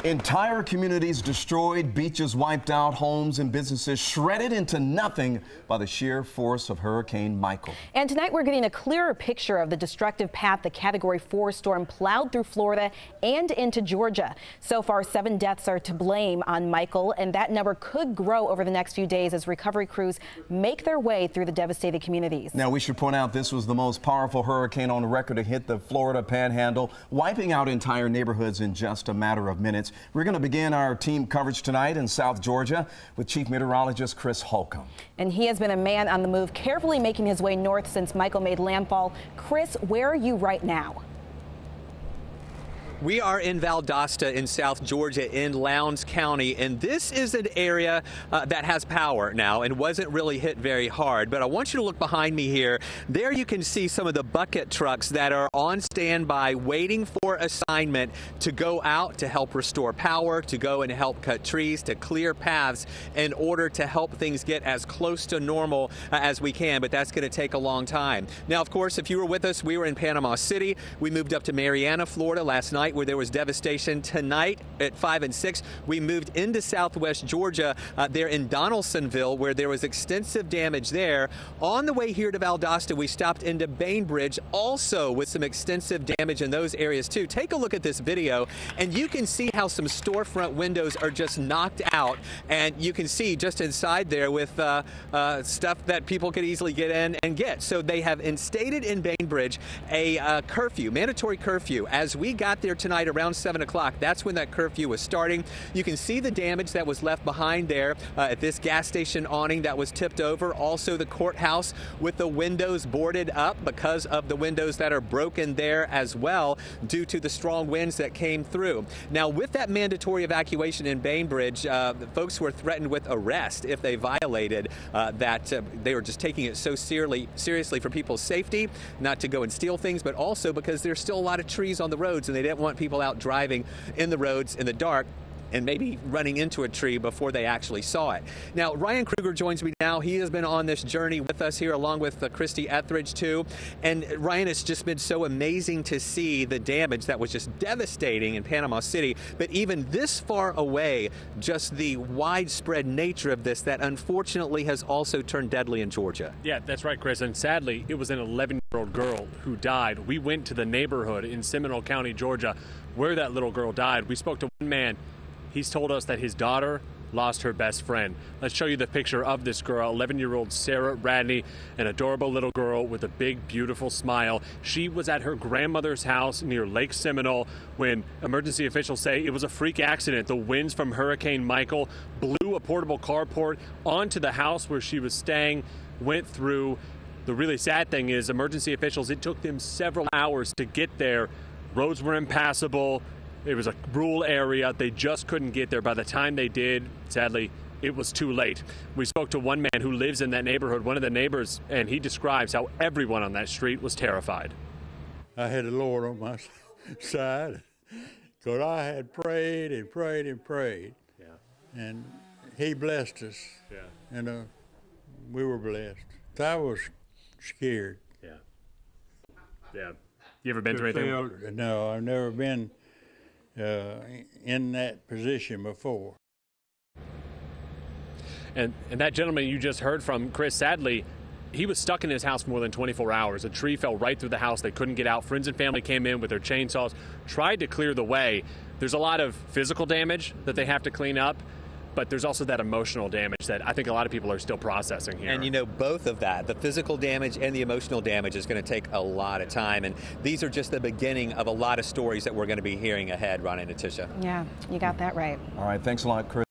Entire communities destroyed, beaches wiped out, homes and businesses shredded into nothing by the sheer force of Hurricane Michael. And tonight we're getting a clearer picture of the destructive path the Category 4 storm plowed through Florida and into Georgia. So far, 7 deaths are to blame on Michael, and that number could grow over the next few days as recovery crews make their way through the devastated communities. Now, we should point out this was the most powerful hurricane on record to hit the Florida Panhandle, wiping out entire neighborhoods in just a matter of minutes. We're going to begin our team coverage tonight in South Georgia with Chief Meteorologist Chris Holcomb. And he has been a man on the move, carefully making his way north since Michael made landfall. Chris, where are you right now? We are in Valdosta in South Georgia in Lowndes County, and this is an area that has power now and wasn't really hit very hard. But I want you to look behind me here. There you can see some of the bucket trucks that are on standby waiting for assignment to go out to help restore power, to go and help cut trees, to clear paths in order to help things get as close to normal as we can. But that's going to take a long time. Now, of course, if you were with us, we were in Panama City. We moved up to Marianna, Florida last night, where there was devastation. Tonight at 5 and 6, we moved into southwest Georgia, there in Donaldsonville, where there was extensive damage there. On the way here to Valdosta, we stopped into Bainbridge, also with some extensive damage in those areas too. Take a look at this video, and you can see how some storefront windows are just knocked out, and you can see just inside there with stuff that people could easily get in and get. So they have instated in Bainbridge a curfew, mandatory curfew. As we got there tonight around 7 o'clock, that's when that curfew was starting. You can see the damage that was left behind there at this gas station awning that was tipped over. Also the courthouse with the windows boarded up because of the windows that are broken there as well due to the strong winds that came through. Now, with that mandatory evacuation in Bainbridge, folks were threatened with arrest if they violated that. They were just taking it so seriously for people's safety, not to go and steal things, but also because there's still a lot of trees on the roads and they didn't want people out driving in the roads in the dark and maybe running into a tree before they actually saw it. Now, Ryan Kruger joins me now. He has been on this journey with us here, along with Christy Etheridge, too. And Ryan, it's just been so amazing to see the damage that was just devastating in Panama City. But even this far away, just the widespread nature of this that unfortunately has also turned deadly in Georgia. Yeah, that's right, Chris. And sadly, it was an 11-year-old girl who died. We went to the neighborhood in Seminole County, Georgia, where that little girl died. We spoke to one man. He's told us that his daughter lost her best friend. Let's show you the picture of this girl, 11-year-old Sarah Radney, an adorable little girl with a big, beautiful smile. She was at her grandmother's house near Lake Seminole when emergency officials say it was a freak accident. The winds from Hurricane Michael blew a portable carport onto the house where she was staying, went through. The really sad thing is emergency officials, it took them several hours to get there. Roads were impassable. It was a rural area. They just couldn't get there. By the time they did, sadly, it was too late. We spoke to one man who lives in that neighborhood, one of the neighbors, and he describes how everyone on that street was terrified. I had the Lord on my side because I had prayed and prayed and prayed. Yeah. And he blessed us. Yeah. And we were blessed. I was scared. Yeah. Yeah. You ever been through anything? No, I've never been in that position before. And that gentleman you just heard from, Chris, sadly, he was stuck in his house for more than 24 hours. A tree fell right through the house. They couldn't get out. Friends and family came in with their chainsaws, tried to clear the way. There's a lot of physical damage that they have to clean up, but there's also that emotional damage that I think a lot of people are still processing here. And you know, both of that, the physical damage and the emotional damage, is going to take a lot of time. And these are just the beginning of a lot of stories that we're going to be hearing ahead, Ron and Natisha. Yeah, you got that right. All right, thanks a lot, Chris.